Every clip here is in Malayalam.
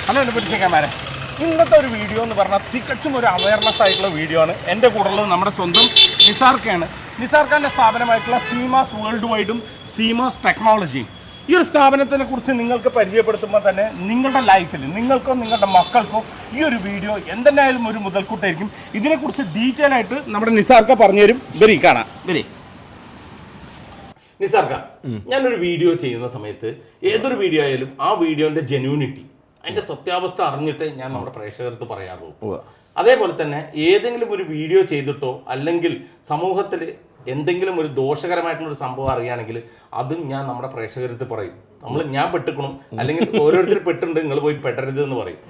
ഹലോ എൻ്റെ പിടിച്ചേക്കാമാരെ, ഇന്നത്തെ ഒരു വീഡിയോ എന്ന് പറഞ്ഞാൽ തികച്ചും ഒരു അവയർനെസ് ആയിട്ടുള്ള വീഡിയോ ആണ്. എൻ്റെ കൂടെയുള്ളത് നമ്മുടെ സ്വന്തം നിസാർക്കയാണ്. നിസാർക്കാൻ്റെ സ്ഥാപനമായിട്ടുള്ള സീമാസ് വേൾഡ് വൈഡും സീമാസ് ടെക്നോളജിയും. ഈ ഒരു സ്ഥാപനത്തിനെ കുറിച്ച് നിങ്ങൾക്ക് പരിചയപ്പെടുത്തുമ്പോൾ തന്നെ നിങ്ങളുടെ ലൈഫിൽ നിങ്ങൾക്കോ നിങ്ങളുടെ മക്കൾക്കോ ഈ ഒരു വീഡിയോ എന്തെന്നായാലും ഒരു മുതൽക്കൂട്ടായിരിക്കും. ഇതിനെക്കുറിച്ച് ഡീറ്റെയിൽ ആയിട്ട് നമ്മുടെ നിസാർക്ക പറഞ്ഞുതരും. വരി കാണാം. വരി നിസാർക്ക, ഞാനൊരു വീഡിയോ ചെയ്യുന്ന സമയത്ത് ഏതൊരു വീഡിയോ ആയാലും ആ വീഡിയോന്റെ ജെന്യൂനിറ്റി, അതിന്റെ സത്യാവസ്ഥ അറിഞ്ഞിട്ട് ഞാൻ നമ്മുടെ പ്രേക്ഷകർക്ക് പറയാറുള്ളൂ. അതേപോലെ തന്നെ ഏതെങ്കിലും ഒരു വീഡിയോ ചെയ്തിട്ടോ അല്ലെങ്കിൽ സമൂഹത്തിൽ എന്തെങ്കിലും ഒരു ദോഷകരമായിട്ടുള്ള ഒരു സംഭവം അറിയുകയാണെങ്കിൽ അതും ഞാൻ നമ്മുടെ പ്രേക്ഷകർക്ക് പറയും. ഞാൻ പെട്ടിക്കണം അല്ലെങ്കിൽ ഓരോരുത്തർ പെട്ടിട്ടുണ്ട്, നിങ്ങൾ പോയി പെട്ടരുത് എന്ന് പറയും.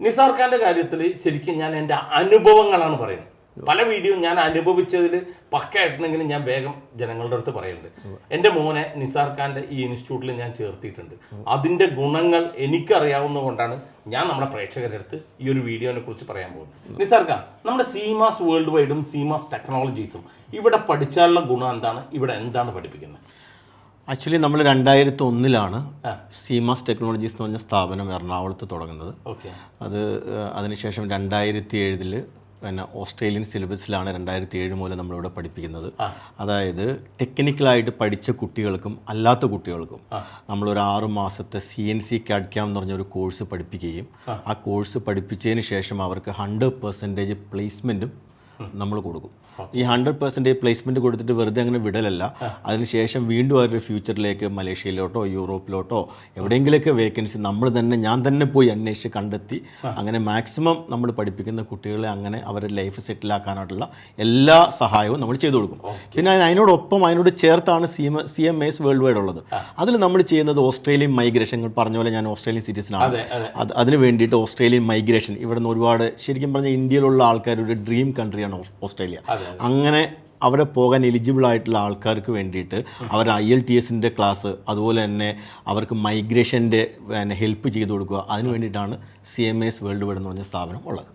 നിസാർ ഖാന്റെ കാര്യത്തിൽ ശരിക്കും ഞാൻ എൻ്റെ അനുഭവങ്ങളാണ് പറയുന്നത്. പല വീഡിയോ ഞാൻ അനുഭവിച്ചതിൽ പക്കയായിട്ടുണ്ടെങ്കിലും ഞാൻ വേഗം ജനങ്ങളുടെ അടുത്ത് പറയുന്നുണ്ട്. എൻ്റെ മോനെ നിസാർ ഖാന്റെ ഈ ഇൻസ്റ്റിറ്റ്യൂട്ടിൽ ഞാൻ ചേർത്തിട്ടുണ്ട്. അതിൻ്റെ ഗുണങ്ങൾ എനിക്കറിയാവുന്നത് കൊണ്ടാണ് ഞാൻ നമ്മുടെ പ്രേക്ഷകരുടെ അടുത്ത് ഈ ഒരു വീഡിയോനെ കുറിച്ച് പറയാൻ പോകുന്നത്. നിസാർ ഖാൻ, നമ്മുടെ സീമാസ് വേൾഡ് വൈഡും സീമാസ് ടെക്നോളജീസും ഇവിടെ പഠിച്ചാലുള്ള ഗുണം എന്താണ്? ഇവിടെ എന്താണ് പഠിപ്പിക്കുന്നത്? ആക്ച്വലി നമ്മൾ 2001 സീമാസ് ടെക്നോളജീസ് എന്ന് പറഞ്ഞ സ്ഥാപനം എറണാകുളത്ത് തുടങ്ങുന്നത്. അത് അതിനുശേഷം 2007 പിന്നെ ഓസ്ട്രേലിയൻ സിലബസിലാണ് 2007 മുതൽ നമ്മളിവിടെ പഠിപ്പിക്കുന്നത്. അതായത് ടെക്നിക്കലായിട്ട് പഠിച്ച കുട്ടികൾക്കും അല്ലാത്ത കുട്ടികൾക്കും നമ്മളൊരു 6 മാസത്തെ CNC CAD CAM എന്ന് പറഞ്ഞൊരു കോഴ്സ് പഠിപ്പിക്കുകയും ആ കോഴ്സ് പഠിപ്പിച്ചതിന് ശേഷം അവർക്ക് 100% പ്ലേസ്മെൻറ്റും നമ്മൾ കൊടുക്കും. ഈ 100% പ്ലേസ്മെൻറ്റ് കൊടുത്തിട്ട് വെറുതെ അങ്ങനെ വിടലല്ല. അതിനുശേഷം വീണ്ടും അവരുടെ ഫ്യൂച്ചറിലേക്ക് മലേഷ്യയിലോട്ടോ യൂറോപ്പിലോട്ടോ എവിടെയെങ്കിലുമൊക്കെ വേക്കൻസി ഞാൻ തന്നെ പോയി അന്വേഷിച്ച് കണ്ടെത്തി അങ്ങനെ മാക്സിമം നമ്മൾ പഠിപ്പിക്കുന്ന കുട്ടികളെ അങ്ങനെ അവരുടെ ലൈഫ് സെറ്റിലാക്കാനായിട്ടുള്ള എല്ലാ സഹായവും നമ്മൾ ചെയ്തു കൊടുക്കും. പിന്നെ അതിനോട് ചേർത്താണ് CMAS വേൾഡ് വൈഡ് ഉള്ളത്. അതിൽ നമ്മൾ ചെയ്യുന്നത് ഓസ്ട്രേലിയൻ മൈഗ്രേഷൻ, പറഞ്ഞ പോലെ ഞാൻ ഓസ്ട്രേലിയൻ സിറ്റിസനാണ്. അതിന് വേണ്ടിയിട്ട് ഓസ്ട്രേലിയൻ മൈഗ്രേഷൻ, ഇവിടെ നിന്ന് ഒരുപാട് ശരിക്കും പറഞ്ഞാൽ ഇന്ത്യയിലുള്ള ആൾക്കാരുടെ ഡ്രീം കൺട്രിയാണ് ഓസ്ട്രേലിയ. അങ്ങനെ അവിടെ പോകാൻ എലിജിബിൾ ആയിട്ടുള്ള ആൾക്കാർക്ക് വേണ്ടിയിട്ട് അവർ IELTS ക്ലാസ്, അതുപോലെ തന്നെ അവർക്ക് മൈഗ്രേഷൻ്റെ ഹെൽപ്പ് ചെയ്ത് കൊടുക്കുക. അതിന് വേണ്ടിയിട്ടാണ് CMAS വേൾഡ് വൈഡ് എന്ന് പറഞ്ഞ സ്ഥാപനം ഉള്ളത്.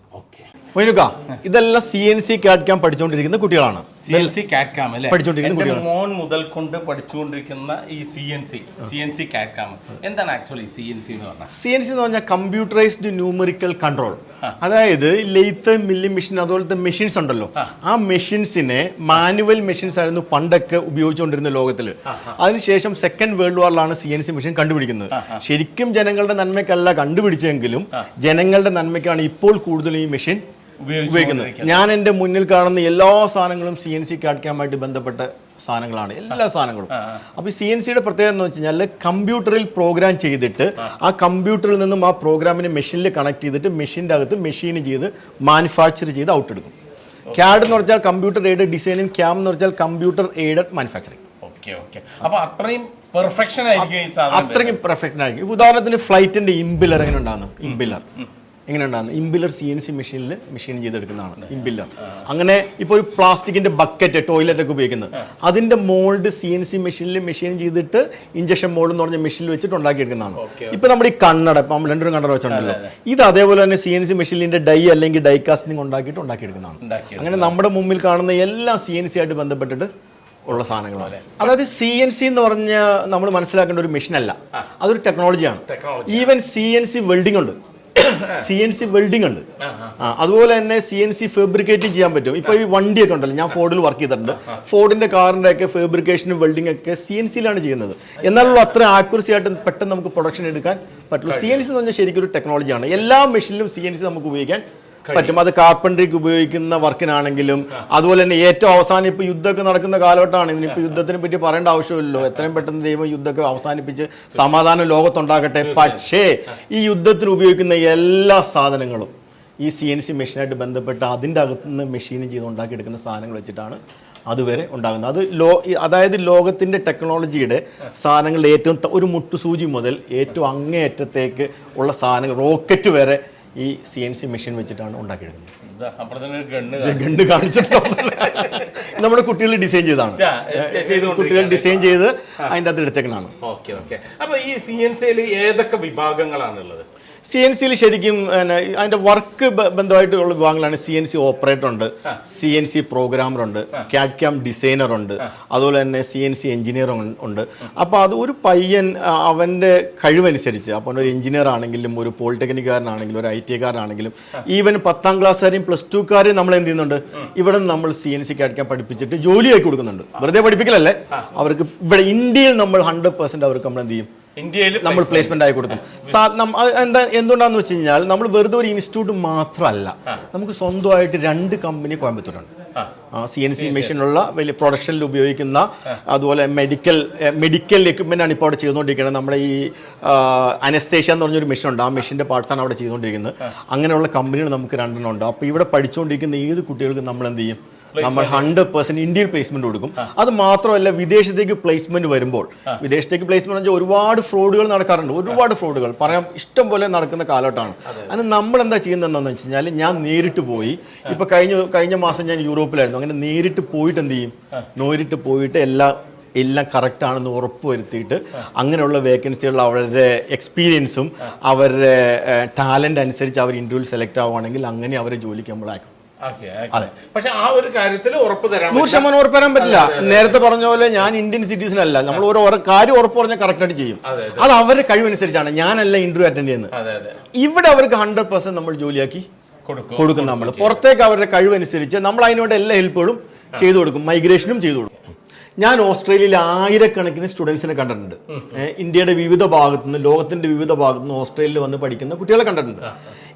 ഇതെല്ലാം CNC CAD CAM പഠിച്ചുകൊണ്ടിരിക്കുന്ന കുട്ടികളാണ്. CNC CAD CAM അല്ലേ പഠിച്ചുകൊണ്ടിരിക്കുന്ന മോൻ മുതൽ കൊണ്ട് പഠിച്ചുകൊണ്ടിരിക്കുന്ന ഈ CNC CAD CAM എന്താണ് ആക്ച്വലി CNC എന്ന് പറഞ്ഞാൽ? CNC എന്ന് പറഞ്ഞാൽ കമ്പ്യൂട്ടറൈസ്ഡ് ന്യൂമറിക്കൽ കൺട്രോൾ. അതായത് ലെയ്ത്ത്, മില്ലിംഗ് മെഷീൻ, അതുപോലത്തെ മെഷീൻസ് ഉണ്ടല്ലോ, ആ മെഷീൻസിനെ മാനുവൽ മെഷീൻസ് ആയിരുന്നു പണ്ടൊക്കെ ഉപയോഗിച്ചുകൊണ്ടിരുന്ന ലോകത്തിൽ. അതിനുശേഷം സെക്കൻഡ് വേൾഡ് വാറിലാണ് CNC മെഷീൻ കണ്ടുപിടിക്കുന്നത്. ശരിക്കും ജനങ്ങളുടെ നന്മയ്ക്കല്ല കണ്ടുപിടിച്ചെങ്കിലും ജനങ്ങളുടെ നന്മയ്ക്കാണ് ഇപ്പോൾ കൂടുതൽ ഈ മെഷീൻ ഉപയോഗിക്കുന്നത്. ഞാൻ എൻ്റെ മുന്നിൽ കാണുന്ന എല്ലാ സാധനങ്ങളും CNC CAD CAM ആയിട്ട് ബന്ധപ്പെട്ട സാധനങ്ങളാണ്, എല്ലാ സാധനങ്ങളും. അപ്പോൾ ഈ CNCയുടെ പ്രത്യേകത എന്ന് വെച്ച് കഴിഞ്ഞാൽ കമ്പ്യൂട്ടറിൽ പ്രോഗ്രാം ചെയ്തിട്ട് ആ കമ്പ്യൂട്ടറിൽ നിന്നും ആ പ്രോഗ്രാമിനെ മെഷീനിൽ കണക്ട് ചെയ്തിട്ട് മെഷീൻ്റെ അകത്ത് മെഷീൻ ചെയ്ത് മാനുഫാക്ചർ ചെയ്ത് ഔട്ട് എടുക്കും. CAD എന്ന് പറഞ്ഞാൽ കമ്പ്യൂട്ടർ എയ്ഡഡ് ഡിസൈനിങ്, CAM എന്ന് പറഞ്ഞാൽ കമ്പ്യൂട്ടർ എയ്ഡഡ് മാനുഫാക്ചറിങ്. അപ്പോൾ അത്രയും പെർഫെക്ഷൻ ആയിരിക്കും. ഉദാഹരണത്തിന് ഫ്ലൈറ്റിന്റെ ഇംബില്ലർ എങ്ങനെ ഉണ്ടാകുന്നു? ഇംബില്ലർ CNC മെഷീൻ ചെയ്തെടുക്കുന്നതാണ് ഇംബില്ലർ. അങ്ങനെ ഇപ്പോൾ ഒരു പ്ലാസ്റ്റിക്കിന്റെ ബക്കറ്റ്, ടോയ്ലറ്റ് ഒക്കെ ഉപയോഗിക്കുന്നത്, അതിന്റെ മോൾഡ് CNC മെഷീൻ ചെയ്തിട്ട് ഇഞ്ചക്ഷൻ മോൾഡ് എന്ന് പറഞ്ഞ മെഷീനിൽ വെച്ചിട്ട് ഉണ്ടാക്കിയെടുക്കുന്നതാണ്. ഇപ്പൊ നമ്മുടെ ഈ കണ്ണട, ഇപ്പം രണ്ടും കണ്ണട വെച്ചിട്ടുണ്ടല്ലോ, ഇത് അതേപോലെ തന്നെ CNC മെഷീനിന്റെ ഡൈ അല്ലെങ്കിൽ ഡൈ കാസ്റ്റിംഗ് ഉണ്ടാക്കിയെടുക്കുന്നതാണ്. അങ്ങനെ നമ്മുടെ മുമ്പിൽ കാണുന്ന എല്ലാം CNC ആയിട്ട് ബന്ധപ്പെട്ടിട്ട് ഉള്ള സാധനങ്ങളാണ്. അതായത് CNC എന്ന് പറഞ്ഞ നമ്മൾ മനസ്സിലാക്കേണ്ട ഒരു മെഷീൻ അല്ല, അതൊരു ടെക്നോളജിയാണ്. ഈവൻ CNC വെൽഡിംഗ് ഉണ്ട്, അതുപോലെ തന്നെ CNC ഫാബ്രിക്കേറ്റ് ചെയ്യാൻ പറ്റും. ഇപ്പൊ ഈ വണ്ടിയൊക്കെ ഉണ്ടല്ലോ, ഞാൻ ഫോർഡിൽ വർക്ക് ചെയ്തിട്ടുണ്ട്. ഫോർഡിന്റെ കാറിന്റെ ഒക്കെ ഫാബ്രിക്കേഷനും വെൽഡിംഗ് ഒക്കെ CNCയിലാണ് ചെയ്യുന്നത്. എന്നാലുള്ള അത്ര ആക്യുറസി ആയിട്ട് പെട്ടെന്ന് നമുക്ക് പ്രൊഡക്ഷൻ എടുക്കാൻ പറ്റുള്ളൂ. CNC എന്ന് പറഞ്ഞാൽ ശരിക്കും ഒരു ടെക്നോളജിയാണ്. എല്ലാ മെഷീനിലും CNC നമുക്ക് ഉപയോഗിക്കാൻ പറ്റും. അത് കാർപ്പൻട്രിക്ക് ഉപയോഗിക്കുന്ന വർക്കിനാണെങ്കിലും, അതുപോലെ തന്നെ ഏറ്റവും അവസാനം ഇപ്പൊ യുദ്ധമൊക്കെ നടക്കുന്ന കാലഘട്ടമാണ്. ഇതിനിപ്പോ യുദ്ധത്തിനെ പറ്റി പറയേണ്ട ആവശ്യമില്ലല്ലോ. എത്രയും പെട്ടെന്ന് ദൈവം യുദ്ധമൊക്കെ അവസാനിപ്പിച്ച് സമാധാനം ലോകത്തുണ്ടാകട്ടെ. പക്ഷേ ഈ യുദ്ധത്തിന് ഉപയോഗിക്കുന്ന എല്ലാ സാധനങ്ങളും ഈ CNC മെഷീനായിട്ട് ബന്ധപ്പെട്ട് അതിൻ്റെ അകത്തുനിന്ന് മെഷീൻ ചെയ്ത് ഉണ്ടാക്കിയെടുക്കുന്ന സാധനങ്ങൾ വെച്ചിട്ടാണ് അതുവരെ ഉണ്ടാകുന്നത്. അതായത് ലോകത്തിൻ്റെ ടെക്നോളജിയുടെ സാധനങ്ങളുടെ ഏറ്റവും ഒരു മുട്ടുസൂചി മുതൽ ഏറ്റവും അങ്ങേയറ്റത്തേക്ക് ഉള്ള സാധനങ്ങൾ, റോക്കറ്റ് വരെ ഈ CNC മെഷീൻ വെച്ചിട്ടാണ് ഉണ്ടാക്കിയെടുക്കുന്നത്. ഗണ്ണ് കാണിച്ചിട്ട് നമ്മുടെ കുട്ടികൾ ഡിസൈൻ ചെയ്താണ്, കുട്ടികൾ ഡിസൈൻ ചെയ്ത് അതിൻ്റെ അകത്ത് എടുത്തേക്കാണ്. അപ്പൊ ഈ CNCയിൽ ഏതൊക്കെ വിഭാഗങ്ങളാണുള്ളത്? CNC ശരിക്കും അതിന്റെ വർക്ക് ബന്ധമായിട്ടുള്ള വിഭാഗങ്ങളാണ്. CNC ഓപ്പറേറ്റർ ഉണ്ട്, CNC പ്രോഗ്രാമർ ഉണ്ട്, CAD/CAM ഡിസൈനർ ഉണ്ട്, അതുപോലെ തന്നെ CNC എഞ്ചിനീയർ ഉണ്ട്. അപ്പോൾ അത് ഒരു പയ്യൻ അവന്റെ കഴിവനുസരിച്ച്, അപ്പോൾ ഒരു എഞ്ചിനീയർ ആണെങ്കിലും ഒരു പോളിടെക്നിക്കാരനാണെങ്കിലും ഒരു IT കാരനാണെങ്കിലും ഈവൻ 10ാം ക്ലാസ്സുകാരെയും +2കാരെയും നമ്മൾ എന്ത് ചെയ്യുന്നുണ്ട്, ഇവിടെ നമ്മൾ CNC CAD/CAM പഠിപ്പിച്ചിട്ട് ജോലിയാക്കി കൊടുക്കുന്നുണ്ട്. വെറുതെ പഠിപ്പിക്കലല്ലേ, അവർക്ക് ഇവിടെ ഇന്ത്യയിൽ നമ്മൾ 100% അവർക്ക് നമ്മൾ എന്ത് ചെയ്യും, ഇന്ത്യയിൽ നമ്മൾ പ്ലേസ്മെന്റ് ആയി കൊടുക്കും. എന്തുകൊണ്ടാന്ന് വെച്ച് കഴിഞ്ഞാൽ നമ്മൾ വെറുതെ ഒരു ഇൻസ്റ്റിറ്റ്യൂട്ട് മാത്രമല്ല, നമുക്ക് സ്വന്തമായിട്ട് 2 കമ്പനി കോയമ്പത്തൂരുണ്ട്. CNC മെഷീനുള്ള വലിയ പ്രൊഡക്ഷനിൽ ഉപയോഗിക്കുന്ന, അതുപോലെ മെഡിക്കൽ എക്യുപ്മെന്റ് ആണ് ഇപ്പോൾ അവിടെ ചെയ്തുകൊണ്ടിരിക്കുന്നത്. നമ്മുടെ ഈ അനസ്തേഷ്യ എന്ന് പറഞ്ഞൊരു മെഷീൻ ഉണ്ട്, ആ മെഷീന്റെ പാർട്സാണ് അവിടെ ചെയ്തുകൊണ്ടിരിക്കുന്നത്. അങ്ങനെയുള്ള കമ്പനികൾ നമുക്ക് 2 ഉണ്ട്. അപ്പോൾ ഇവിടെ പഠിച്ചുകൊണ്ടിരിക്കുന്ന ഏത് കുട്ടികൾക്കും നമ്മൾ എന്ത് ചെയ്യും, നമ്മൾ 100% ഇന്ത്യയിൽ പ്ലേസ്മെന്റ് കൊടുക്കും. അത് മാത്രമല്ല, വിദേശത്തേക്ക് പ്ലേസ്മെന്റ് വരുമ്പോൾ, വിദേശത്തേക്ക് പ്ലേസ്മെന്റ് വെച്ചാൽ ഒരുപാട് ഫ്രോഡുകൾ നടക്കാറുണ്ട്. ഒരുപാട് ഫ്രോഡുകൾ പറയാം ഇഷ്ടം പോലെ നടക്കുന്ന കാലഘട്ടമാണ്. അതിന് നമ്മൾ എന്താ ചെയ്യുന്നതെന്ന് വെച്ച് കഴിഞ്ഞാൽ, ഞാൻ നേരിട്ട് പോയി, ഇപ്പൊ കഴിഞ്ഞ മാസം ഞാൻ യൂറോപ്പിലായിരുന്നു, അങ്ങനെ നേരിട്ട് പോയിട്ട് എന്ത് ചെയ്യും, നേരിട്ട് പോയിട്ട് എല്ലാം കറക്റ്റ് ആണെന്ന് ഉറപ്പ് വരുത്തിയിട്ട് അങ്ങനെയുള്ള വേക്കൻസികളിൽ അവരുടെ എക്സ്പീരിയൻസും അവരുടെ ടാലന്റ് അനുസരിച്ച് അവർ ഇന്റർവ്യൂവിൽ സെലക്ട് ആവുകയാണെങ്കിൽ അങ്ങനെ അവരെ ജോലിക്ക് നമ്മൾ അയക്കും. പക്ഷെ ആ ഒരു കാര്യത്തിൽ 100% ഉറപ്പ് തരാൻ പറ്റില്ല. നേരത്തെ പറഞ്ഞ പോലെ ഞാൻ ഇന്ത്യൻ സിറ്റിസൺ അല്ല, നമ്മൾ ഓരോ കാര്യം ഉറപ്പ് പറഞ്ഞാൽ കറക്റ്റ് ആയിട്ട് ചെയ്യും. അത് അവരുടെ കഴിവനുസരിച്ചാണ്, ഞാനല്ല ഇന്റർവ്യൂ അറ്റൻഡ് ചെയ്യുന്നത്. ഇവിടെ അവർക്ക് 100% നമ്മൾ ജോലിയാക്കി കൊടുക്കും. നമ്മൾ പുറത്തേക്ക് അവരുടെ കഴിവനുസരിച്ച് നമ്മൾ അതിനോട് എല്ലാ ഹെൽപ്പുകളും ചെയ്തു കൊടുക്കും, മൈഗ്രേഷനും ചെയ്തു കൊടുക്കും. ഞാൻ ഓസ്ട്രേലിയയിൽ 1000കണക്കിന് സ്റ്റുഡൻസിനെ കണ്ടിട്ടുണ്ട്. ഇന്ത്യയുടെ വിവിധ ഭാഗത്തുനിന്ന്, ലോകത്തിന്റെ വിവിധ ഭാഗത്തുനിന്ന് ഓസ്ട്രേലിയയിൽ വന്ന് പഠിക്കുന്ന കുട്ടികളെ കണ്ടിട്ടുണ്ട്.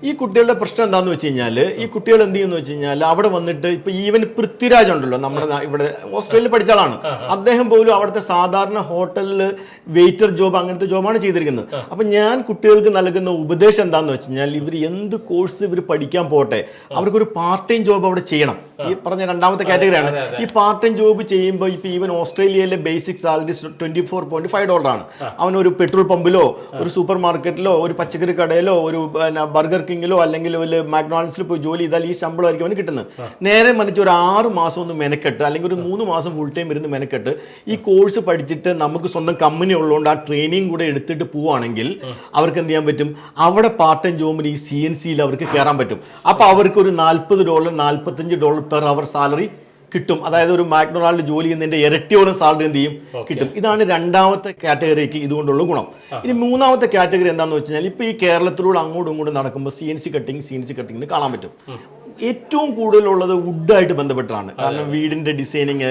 ഈ കുട്ടികളുടെ പ്രശ്നം എന്താണെന്ന് വെച്ച് കഴിഞ്ഞാൽ, ഈ കുട്ടികൾ എന്ത് ചെയ്യുന്നു വെച്ച് കഴിഞ്ഞാൽ, അവിടെ വന്നിട്ട് ഇപ്പൊ ഈവൻ പൃഥ്വിരാജ് ഉണ്ടല്ലോ, നമ്മുടെ ഇവിടെ ഓസ്ട്രേലിയയിൽ പഠിച്ച ആളാണ്, അദ്ദേഹം പോലും അവിടുത്തെ സാധാരണ ഹോട്ടലിൽ വെയിറ്റർ ജോബ്, അങ്ങനത്തെ ജോബാണ് ചെയ്തിരിക്കുന്നത്. അപ്പൊ ഞാൻ കുട്ടികൾക്ക് നൽകുന്ന ഉപദേശം എന്താണെന്ന് വെച്ച് കഴിഞ്ഞാൽ, ഇവർ എന്ത് കോഴ്സ് ഇവർ പഠിക്കാൻ പോട്ടെ, അവർക്കൊരു പാർട്ട് ടൈം ജോബ് അവിടെ ചെയ്യണം. ഈ പറഞ്ഞ രണ്ടാമത്തെ കാറ്റഗറിയാണ്. ഈ പാർട്ട് ടൈം ജോബ് ചെയ്യുമ്പോൾ ഇപ്പൊ ഈവൻ ഓസ്ട്രേലിയയിലെ ബേസിക് സാലറി $24.5 ആണ്. അവനൊരു പെട്രോൾ പമ്പിലോ ഒരു സൂപ്പർ മാർക്കറ്റിലോ ഒരു പച്ചക്കറി കടയിലോ ഒരു ബർഗർ കിങ്ങിലോ അല്ലെങ്കിൽ ഒരു മാക്ഡൊണാൾഡ്സിൽ പോയി ജോലി ചെയ്താൽ ഈ ശമ്പളമായിരിക്കും അവന് കിട്ടുന്നത്. നേരെ മറിച്ച് ഒരു 6 മാസം ഒന്ന് മെനക്കെട്ട്, അല്ലെങ്കിൽ ഒരു 3 മാസം ഫുൾ ടൈം ഇരുന്ന് മെനക്കെട്ട് ഈ കോഴ്സ് പഠിച്ചിട്ട് നമുക്ക് സ്വന്തം കമ്പനി ഉള്ളതുകൊണ്ട് ആ ട്രെയിനിങ് കൂടെ എടുത്തിട്ട് പോവുകയാണെങ്കിൽ അവർക്ക് എന്ത് ചെയ്യാൻ പറ്റും, അവിടെ പാർട്ട് ടൈം ജോബിന് ഈ CNCയിൽ അവർക്ക് കയറാൻ പറ്റും. അപ്പൊ അവർക്ക് ഒരു $40 $45 പെർ അവർ സാലറി കിട്ടും. അതായത് ഒരു മാക്ഡൊണാൾഡ് ജോലി ചെയ്യുന്നതിന്റെ ഇരട്ടിയോളം സാലറി എന്ത് ചെയ്യും, കിട്ടും. ഇതാണ് രണ്ടാമത്തെ കാറ്റഗറിക്ക് ഇതുകൊണ്ടുള്ള ഗുണം. ഇനി മൂന്നാമത്തെ കാറ്റഗറി എന്താണെന്ന് വെച്ച് കഴിഞ്ഞാൽ, ഇപ്പൊ ഈ കേരളത്തിലൂടെ അങ്ങോട്ടും ഇങ്ങോട്ടും നടക്കുമ്പോൾ CNC കട്ടിങ് കാണാൻ പറ്റും. ഏറ്റവും കൂടുതലുള്ളത് വുഡായിട്ട് ബന്ധപ്പെട്ടാണ്. കാരണം വീടിന്റെ ഡിസൈനിങ്,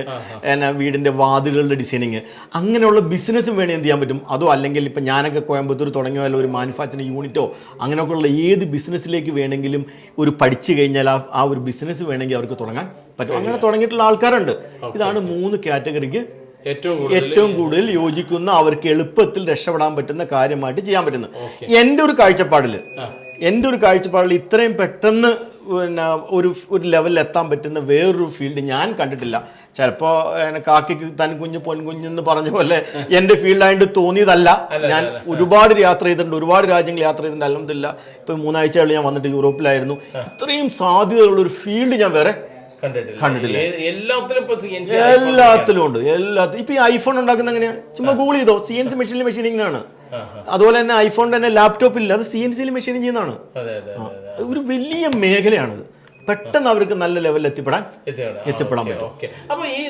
വീടിന്റെ വാതിലുകളുടെ ഡിസൈനിങ്, അങ്ങനെയുള്ള ബിസിനസ്സും വേണേൽ എന്ത് ചെയ്യാൻ പറ്റും. അതോ അല്ലെങ്കിൽ ഇപ്പം ഞാനൊക്കെ കോയമ്പത്തൂർ തുടങ്ങിയാലോ ഒരു മാനുഫാക്ചറിങ് യൂണിറ്റോ അങ്ങനെയൊക്കെയുള്ള ഏത് ബിസിനസ്സിലേക്ക് വേണമെങ്കിലും ഒരു പഠിച്ചു കഴിഞ്ഞാൽ ആ ഒരു ബിസിനസ് വേണമെങ്കിൽ അവർക്ക് തുടങ്ങാൻ പറ്റും. അങ്ങനെ തുടങ്ങിയിട്ടുള്ള ആൾക്കാരുണ്ട്. ഇതാണ് 3 കാറ്റഗറിക്ക് ഏറ്റവും കൂടുതൽ യോജിക്കുന്ന, അവർക്ക് എളുപ്പത്തിൽ രക്ഷപ്പെടാൻ പറ്റുന്ന കാര്യമായിട്ട് ചെയ്യാൻ പറ്റുന്നത്. എൻ്റെ ഒരു കാഴ്ചപ്പാടിൽ ഇത്രയും പെട്ടെന്ന് ഒരു ലെവലിൽ എത്താൻ പറ്റുന്ന വേറൊരു ഫീൽഡ് ഞാൻ കണ്ടിട്ടില്ല. ചിലപ്പോൾ കാക്കിക്ക് തൻ കുഞ്ഞ് പൊൻകുഞ്ഞെന്ന് പറഞ്ഞ പോലെ എൻ്റെ ഫീൽഡായിട്ട് തോന്നിയതല്ല. ഞാൻ ഒരുപാട് യാത്ര ചെയ്തിട്ടുണ്ട്, ഒരുപാട് രാജ്യങ്ങൾ യാത്ര ചെയ്തിട്ടുണ്ട്. അൽഹംദുലില്ലാ ഇപ്പം 3 ആഴ്ചകൾ ഞാൻ വന്നിട്ട് യൂറോപ്പിലായിരുന്നു. ഇത്രയും സാധ്യതയുള്ള ഒരു ഫീൽഡ് ഞാൻ വേറെ കണ്ടിട്ടില്ല. എല്ലാത്തിലും ഉണ്ട്. ഇപ്പൊ ഈ ഐഫോൺ ഉണ്ടാക്കുന്ന എങ്ങനെയാ, ചുമ്മാ ഗൂഗിൾ ചെയ്തോ, CNC മെഷീനിങ് ആണ്. അതുപോലെ തന്നെ ഐഫോണിന്റെ തന്നെ ലാപ്ടോപ്പ് ഇല്ല, അത് CNCയിൽ മെഷീനിങ് ചെയ്യുന്നതാണ്. ഒരു വലിയ മേഖലയാണിത്. പെട്ടെന്ന് അവർക്ക് നല്ല ലെവലിൽ എത്തിപ്പെടാൻ പറ്റും. അപ്പൊ ഈ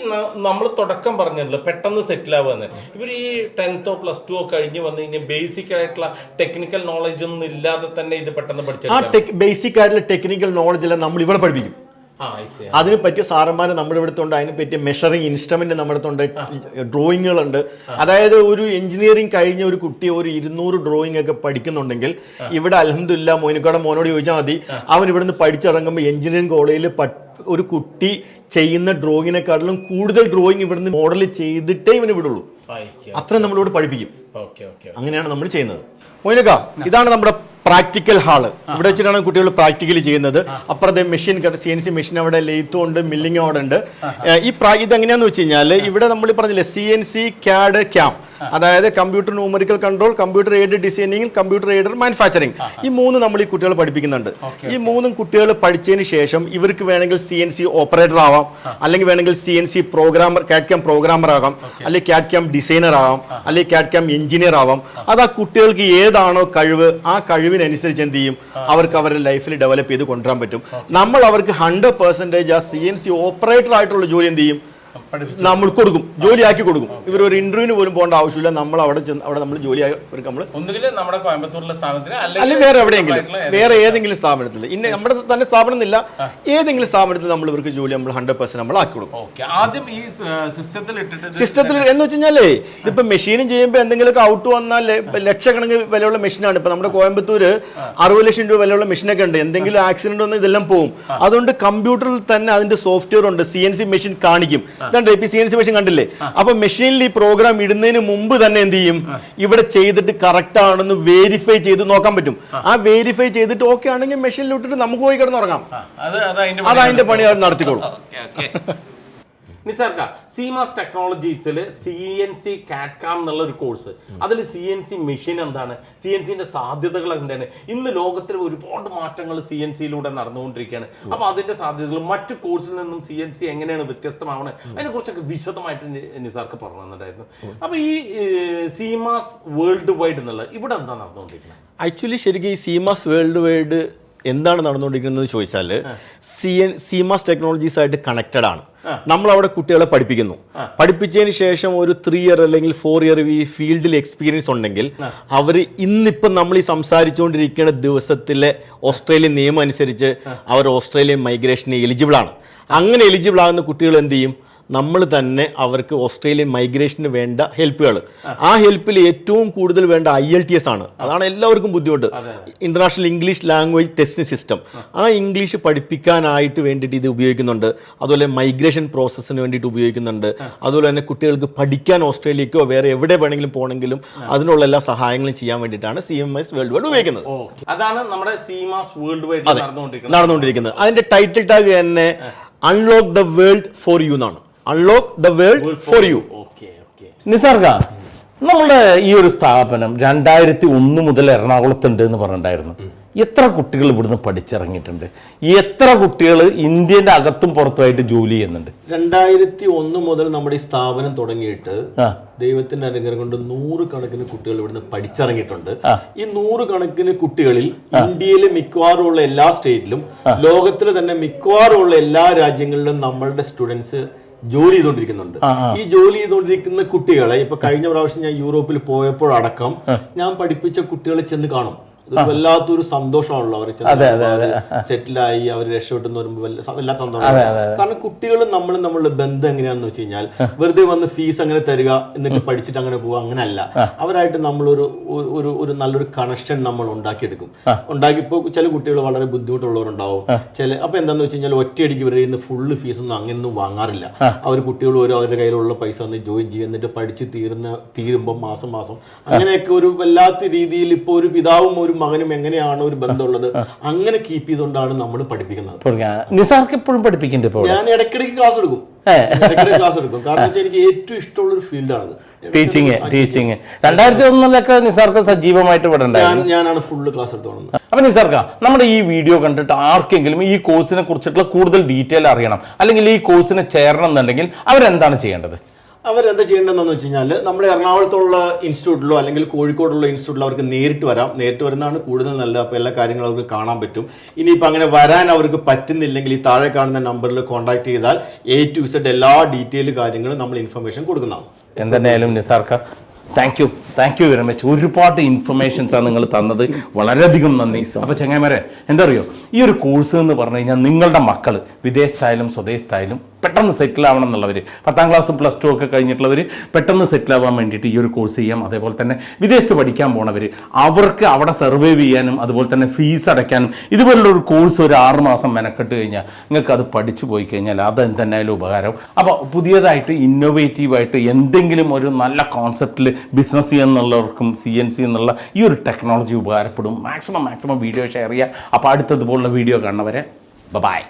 നമ്മൾ തുടക്കം പറഞ്ഞല്ലോ പെട്ടെന്ന് സെറ്റിൽ ആവുക, ഇവർ ഈ 10th +2 കഴിഞ്ഞ് വന്നു കഴിഞ്ഞാൽ ബേസിക് ആയിട്ടുള്ള ടെക്നിക്കൽ നോളജ് ഒന്നും ഇല്ലാതെ തന്നെ ഇത് പെട്ടെന്ന് പഠിച്ചു. ആ ബേസിക് ആയിട്ടുള്ള ടെക്നിക്കൽ നോളജ് എല്ലാം നമ്മൾ ഇവിടെ പഠിപ്പിക്കും. അതിന് പറ്റിയ സാറന്മാർ നമ്മുടെ ഇവിടുത്തുണ്ട്, അതിന് പറ്റിയ മെഷറിംഗ് ഇൻസ്ട്രുമെന്റ് നമ്മുടെ അടുത്തുണ്ട്, ഡ്രോയിങ്ങുകളുണ്ട്. അതായത് ഒരു എഞ്ചിനീയറിംഗ് കഴിഞ്ഞ ഒരു കുട്ടി ഒരു 200 ഡ്രോയിങ് ഒക്കെ പഠിക്കുന്നുണ്ടെങ്കിൽ ഇവിടെ അൽഹംദുലില്ലാ മോനോട് ചോദിച്ചാൽ മതി, അവൻ ഇവിടുന്ന് പഠിച്ചിറങ്ങുമ്പോൾ എഞ്ചിനീയറിംഗ് കോളേജിൽ ഒരു കുട്ടി ചെയ്യുന്ന ഡ്രോയിങ്ങിനെക്കാട്ടിലും കൂടുതൽ ഡ്രോയിങ് ഇവിടുന്ന് മോഡൽ ചെയ്തിട്ടേ ഇവന് വിടുള്ളൂ. അത്രയും നമ്മളിവിടെ പഠിപ്പിക്കും. അങ്ങനെയാണ് നമ്മൾ ചെയ്യുന്നത്. മോനിക്ക, ഇതാണ് നമ്മുടെ പ്രാക്ടിക്കൽ ഹാള്. ഇവിടെ വെച്ചിട്ടാണ് കുട്ടികൾ പ്രാക്ടിക്കലി ചെയ്യുന്നത്. അപ്പുറത്തെ മെഷീൻ CNC മെഷീൻ അവിടെ ലെയ്ത്തും ഉണ്ട്, മില്ലിംഗ് അവിടെ ഉണ്ട്. ഇതെങ്ങനെയാന്ന് വെച്ച് കഴിഞ്ഞാൽ, ഇവിടെ നമ്മൾ പറഞ്ഞില്ലേ CNC CAD/CAM, അതായത് computer numerical control, computer aided designing, computer aided manufacturing, ഈ 3 നമ്മൾ ഈ കുട്ടികളെ പഠിപ്പിക്കുന്നുണ്ട്. ഈ 3 കുട്ടികൾ പഠിച്ചതിന് ശേഷം ഇവർക്ക് വേണമെങ്കിൽ CNC ഓപ്പറേറ്റർ ആവാം, അല്ലെങ്കിൽ വേണമെങ്കിൽ CNC പ്രോഗ്രാമർ, CAD/CAM പ്രോഗ്രാമർ ആകാം, അല്ലെങ്കിൽ CAD/CAM ഡിസൈനർ ആവാം, അല്ലെങ്കിൽ CAD/CAM എഞ്ചിനീയർ ആവാം. അത് ആ കുട്ടികൾക്ക് ഏതാണോ കഴിവ്, ആ കഴിവ് കഴിവിനനുസരിച്ച് എന്ത് ചെയ്യും അവർക്ക് അവരുടെ ലൈഫിൽ ഡെവലപ്പ് ചെയ്ത് കൊണ്ടുവരാൻ പറ്റും. നമ്മൾ അവർക്ക് 100% ആ CNC ഓപ്പറേറ്റർ ആയിട്ടുള്ള ജോലി എന്ത് ചെയ്യും നമ്മൾ കൊടുക്കും, ജോലിയാക്കി കൊടുക്കും. ഇവർ ഒരു ഇന്റർവ്യൂവിന് പോലും പോകേണ്ട ആവശ്യമില്ല. നമ്മൾ അവിടെ നമ്മൾ ജോലി നമ്മൾ നമ്മുടെ കോയമ്പത്തൂരിലെ സ്ഥാപനത്തിന് അല്ലെങ്കിൽ വേറെ എവിടെയെങ്കിലും വേറെ ഏതെങ്കിലും സ്ഥാപനത്തിൽ ഇന്ന നമ്മുടെ തന്നെ സ്ഥാപനം എന്നില്ല, ഏതെങ്കിലും സ്ഥാപനത്തിൽ നമ്മൾ ഇവർക്ക് ജോലി നമ്മൾ 100% നമ്മൾ ആക്കി കൊടുക്കും. ആദ്യം ഈ സിസ്റ്റത്തിൽ എന്ന് വെച്ച് കഴിഞ്ഞാലേ ഇതിപ്പോ മെഷീനും ചെയ്യുമ്പോൾ എന്തെങ്കിലുമൊക്കെ ഔട്ട് വന്നാൽ ലക്ഷക്കണക്കിന് വിലയുള്ള മെഷീനാണ്. ഇപ്പൊ നമ്മുടെ കോയമ്പത്തൂര് 60 ലക്ഷം രൂപ വിലയുള്ള മെഷീനൊക്കെ ഉണ്ട്. എന്തെങ്കിലും ആക്സിഡന്റ് വന്നാൽ ഇതെല്ലാം പോകും. അതുകൊണ്ട് കമ്പ്യൂട്ടറിൽ തന്നെ അതിന്റെ സോഫ്റ്റ്വെയർ ഉണ്ട്, CNC മെഷീൻ കാണിക്കും. ഇപ്പൊ CNC മെഷീൻ കണ്ടില്ലേ? അപ്പൊ മെഷീനിൽ ഈ പ്രോഗ്രാം ഇടുന്നതിന് മുമ്പ് തന്നെ എന്ത് ചെയ്യും, ഇവിടെ ചെയ്തിട്ട് കറക്റ്റ് ആണെന്ന് വെരിഫൈ ചെയ്ത് നോക്കാൻ പറ്റും. ആ വെരിഫൈ ചെയ്തിട്ട് ഓക്കെ ആണെങ്കിൽ മെഷീനിൽ ഇട്ടിട്ട് നമുക്ക് പോയി കിടന്നുറങ്ങാം. അത് അതിന്റെ പണി അവർ നടത്തിക്കോളും. നിസാർക്ക, സീമാസ് ടെക്നോളജീസിൽ CNC കാഡ്കാം എന്നുള്ള ഒരു കോഴ്സ്, അതിൽ CNC മെഷീൻ എന്താണ്, CNCന്റെ സാധ്യതകൾ എന്താണ്, ഇന്ന് ലോകത്തിൽ ഒരുപാട് മാറ്റങ്ങൾ CNCയിലൂടെ നടന്നുകൊണ്ടിരിക്കുകയാണ്. അപ്പൊ അതിന്റെ സാധ്യതകൾ മറ്റു കോഴ്സിൽ നിന്നും CNC എങ്ങനെയാണ് വ്യത്യസ്തമാവുന്നത്, അതിനെ കുറിച്ചൊക്കെ വിശദമായിട്ട് നിസാർക്ക് പറഞ്ഞു തന്നിട്ടുണ്ടായിരുന്നു. അപ്പൊ ഈ സീമാസ് വേൾഡ് വൈഡ് എന്നുള്ള ഇവിടെ എന്താ നടന്നുകൊണ്ടിരിക്കുന്നത്? ആക്ച്വലി ശരിക്കും ഈ സീമാസ് വേൾഡ് വൈഡ് എന്താണ് നടന്നുകൊണ്ടിരിക്കുന്നത് ചോദിച്ചാൽ സീമാസ് ടെക്നോളജീസ് ആയിട്ട് കണക്റ്റഡ് ആണ്. നമ്മൾ അവിടെ കുട്ടികളെ പഠിപ്പിക്കുന്നു. പഠിപ്പിച്ചതിന് ശേഷം ഒരു 3 ഇയർ അല്ലെങ്കിൽ 4 ഇയർ ഈ ഫീൽഡിൽ എക്സ്പീരിയൻസ് ഉണ്ടെങ്കിൽ അവർ ഇന്നിപ്പം നമ്മൾ ഈ സംസാരിച്ചുകൊണ്ടിരിക്കുന്ന ദിവസത്തിലെ ഓസ്ട്രേലിയൻ നിയമം അനുസരിച്ച് അവർ ഓസ്ട്രേലിയൻ മൈഗ്രേഷന് എലിജിബിൾ ആണ്. അങ്ങനെ എലിജിബിൾ ആകുന്ന കുട്ടികൾ എന്ത് ചെയ്യും, നമ്മൾ തന്നെ അവർക്ക് ഓസ്ട്രേലിയൻ മൈഗ്രേഷന് വേണ്ട ഹെൽപ്പുകൾ, ആ ഹെൽപ്പിൽ ഏറ്റവും കൂടുതൽ വേണ്ട IELTS ആണ്. അതാണ് എല്ലാവർക്കും ബുദ്ധിമുട്ട്, international English language testing system. ആ ഇംഗ്ലീഷ് പഠിപ്പിക്കാനായിട്ട് വേണ്ടിയിട്ട് ഇത് ഉപയോഗിക്കുന്നുണ്ട്. അതുപോലെ മൈഗ്രേഷൻ പ്രോസസ്സിന് വേണ്ടിയിട്ട് ഉപയോഗിക്കുന്നുണ്ട്. അതുപോലെ തന്നെ കുട്ടികൾക്ക് പഠിക്കാൻ ഓസ്ട്രേലിയക്കോ വേറെ എവിടെ വേണമെങ്കിലും പോകണമെങ്കിലും അതിനുള്ള എല്ലാ സഹായങ്ങളും ചെയ്യാൻ വേണ്ടിയിട്ടാണ് CMS വേൾഡ് വൈഡ് ഉപയോഗിക്കുന്നത്. അതാണ് നമ്മുടെ സീമാസ് വേൾഡ് വൈഡ് നടന്നുകൊണ്ടിരിക്കുന്നത്. അതിന്റെ ടൈറ്റിൽ ടാഗ് തന്നെ unlock the world for you എന്നാണ്. Unlock the world for you. നിസാർക്ക, നമ്മുടെ ഈ ഒരു സ്ഥാപനം 2001 മുതൽ എറണാകുളത്തുണ്ട് എന്ന് പറഞ്ഞിട്ടുണ്ടായിരുന്നു. എത്ര കുട്ടികൾ ഇവിടുന്ന് പഠിച്ചിറങ്ങിയിട്ടുണ്ട്? എത്ര കുട്ടികൾ ഇന്ത്യന്റെ അകത്തും പുറത്തുമായിട്ട് ജോലി ചെയ്യുന്നുണ്ട്? 2001 മുതൽ നമ്മുടെ ഈ സ്ഥാപനം തുടങ്ങിയിട്ട് ദൈവത്തിന്റെ അനുഗ്രഹം കൊണ്ട് 100 കണക്കിന് കുട്ടികൾ ഇവിടുന്ന് പഠിച്ചിറങ്ങിയിട്ടുണ്ട്. ഈ 100 കണക്കിന് കുട്ടികളിൽ ഇന്ത്യയിലെ മിക്കവാറും ഉള്ള എല്ലാ സ്റ്റേറ്റിലും ലോകത്തിലെ തന്നെ മിക്കവാറും ഉള്ള എല്ലാ രാജ്യങ്ങളിലും നമ്മളുടെ സ്റ്റുഡൻസ് ജോലി ചെയ്തുകൊണ്ടിരിക്കുന്നുണ്ട്. ഈ ജോലി ചെയ്തുകൊണ്ടിരിക്കുന്ന കുട്ടികളെ ഇപ്പൊ കഴിഞ്ഞ പ്രാവശ്യം ഞാൻ യൂറോപ്പിൽ പോയപ്പോഴടക്കം ഞാൻ പഠിപ്പിച്ച കുട്ടികളെ ചെന്ന് കാണും. വല്ലാത്തൊരു സന്തോഷമാണല്ലോ അവർ സെറ്റിലായി അവർ രക്ഷപ്പെട്ടെന്ന് പറയുമ്പോൾ വല്ലാത്ത സന്തോഷമാണ്. കാരണം കുട്ടികളും നമ്മളുടെ ബന്ധം എങ്ങനെയാണെന്ന് വെച്ച് കഴിഞ്ഞാൽ വെറുതെ വന്ന് ഫീസ് അങ്ങനെ തരിക എന്നിട്ട് പഠിച്ചിട്ട് അങ്ങനെ പോവുക, അങ്ങനെയല്ല. അവരായിട്ട് നമ്മളൊരു ഒരു നല്ലൊരു കണക്ഷൻ നമ്മൾ ഉണ്ടാക്കിയെടുക്കും. ഉണ്ടാക്കിയപ്പോൾ ചില കുട്ടികൾ വളരെ ബുദ്ധിമുട്ടുള്ളവരുണ്ടാവും. അപ്പൊ എന്താന്ന് വെച്ച് കഴിഞ്ഞാൽ ഒറ്റയടിക്ക് ഇവരുടെ കയ്യിൽ നിന്ന് ഫുള്ള് ഫീസൊന്നും അങ്ങനെയൊന്നും വാങ്ങാറില്ല. അവർ കുട്ടികൾ വരും, അവരുടെ കയ്യിലുള്ള പൈസ ഒന്ന് ജോയിൻ ചെയ്യും, എന്നിട്ട് പഠിച്ച് തീരുമ്പോൾ മാസം അങ്ങനെയൊക്കെ ഒരു വല്ലാത്ത രീതിയിൽ ഇപ്പൊ ഒരു പിതാവും ഒരു മകനും എങ്ങനെയാണ് ഒരു ബന്ധമുള്ളത് അങ്ങനെ കീപ്പ് ചെയ്തുകൊണ്ടാണ് നമ്മൾ പഠിപ്പിക്കുന്നത്. നിസാർക്ക് എപ്പോഴും പഠിപ്പിക്കുന്നുണ്ട്. ഞാൻ ഇടയ്ക്കിടയ്ക്ക് ക്ലാസ് എടുക്കും. കാരണം എനിക്ക് ഏറ്റവും ഇഷ്ടമുള്ള ഒരു ഫീൽഡാണ് ടീച്ചിങ്. 2001 നിസാർക്ക് സജീവമായിട്ട് ഞാനാണ് ഫുള്ള് ക്ലാസ് എടുത്തോളുന്നത്. അപ്പൊ നിസാർക്ക, നമ്മുടെ ഈ വീഡിയോ കണ്ടിട്ട് ആർക്കെങ്കിലും ഈ കോഴ്സിനെ കുറിച്ചിട്ടുള്ള കൂടുതൽ ഡീറ്റെയിൽ അറിയണം, അല്ലെങ്കിൽ ഈ കോഴ്സിന് ചേരണം എന്നുണ്ടെങ്കിൽ അവരെന്താണ് ചെയ്യേണ്ടത്? അവരെന്താ ചെയ്യേണ്ടതെന്ന് വെച്ച് കഴിഞ്ഞാൽ നമ്മുടെ എറണാകുളത്തുള്ള ഇൻസ്റ്റിറ്റ്യൂട്ടിലോ അല്ലെങ്കിൽ കോഴിക്കോടുള്ള ഇൻസ്റ്റിറ്റ്യൂട്ടിലോ അവർക്ക് നേരിട്ട് വരുന്നതാണ് കൂടുതൽ നല്ലത്. അപ്പോൾ എല്ലാ കാര്യങ്ങളും അവർക്ക് കാണാൻ പറ്റും. ഇനിയിപ്പോൾ അങ്ങനെ വരാൻ അവർക്ക് പറ്റുന്നില്ലെങ്കിൽ ഈ താഴെ കാണുന്ന നമ്പറിൽ കോൺടാക്ട് ചെയ്താൽ A to Z എല്ലാ ഡീറ്റെയിൽ കാര്യങ്ങളും നമ്മൾ ഇൻഫർമേഷൻ കൊടുക്കുന്നതാണ്. എന്തായാലും നിസാർക്ക, താങ്ക് യു വെരി മച്ച്. ഒരുപാട് ഇൻഫർമേഷൻസാണ് നിങ്ങൾ തന്നത്, വളരെയധികം നന്ദി. അപ്പോൾ ചങ്ങായിമാരെ, എന്താ അറിയോ, ഈ ഒരു കോഴ്സ് എന്ന് പറഞ്ഞു കഴിഞ്ഞാൽ നിങ്ങളുടെ മക്കൾ വിദേശത്തായാലും സ്വദേശത്തായാലും പെട്ടെന്ന് സെറ്റിൽ ആവണം എന്നുള്ളവർ, 10ാം ക്ലാസ് +2 ഒക്കെ കഴിഞ്ഞിട്ടുള്ളവർ പെട്ടെന്ന് സെറ്റിൽ ആവാൻ വേണ്ടിയിട്ട് ഈ ഒരു കോഴ്സ് ചെയ്യാം. അതേപോലെ തന്നെ വിദേശത്ത് പഠിക്കാൻ പോണവർ അവർക്ക് അവിടെ സർവൈവ് ചെയ്യാനും അതുപോലെ തന്നെ ഫീസ് അടയ്ക്കാനും ഇതുപോലുള്ള ഒരു കോഴ്സ് ഒരു 6 മാസം മെനക്കെട്ട് കഴിഞ്ഞാൽ നിങ്ങൾക്ക് അത് പഠിച്ചു പോയി കഴിഞ്ഞാൽ അത് എന്തായാലും ഉപകാരം. അപ്പോൾ പുതിയതായിട്ട് ഇന്നോവേറ്റീവായിട്ട് എന്തെങ്കിലും ഒരു നല്ല കോൺസെപ്റ്റിൽ ബിസിനസ് ചെയ്യാന്നുള്ളവർക്കും CNC എന്നുള്ള ഈ ഒരു ടെക്നോളജി ഉപകാരപ്പെടും. മാക്സിമം വീഡിയോ ഷെയർ ചെയ്യുക. അപ്പോൾ അടുത്തതുപോലുള്ള വീഡിയോ കാണുന്നവരെ ബൈ.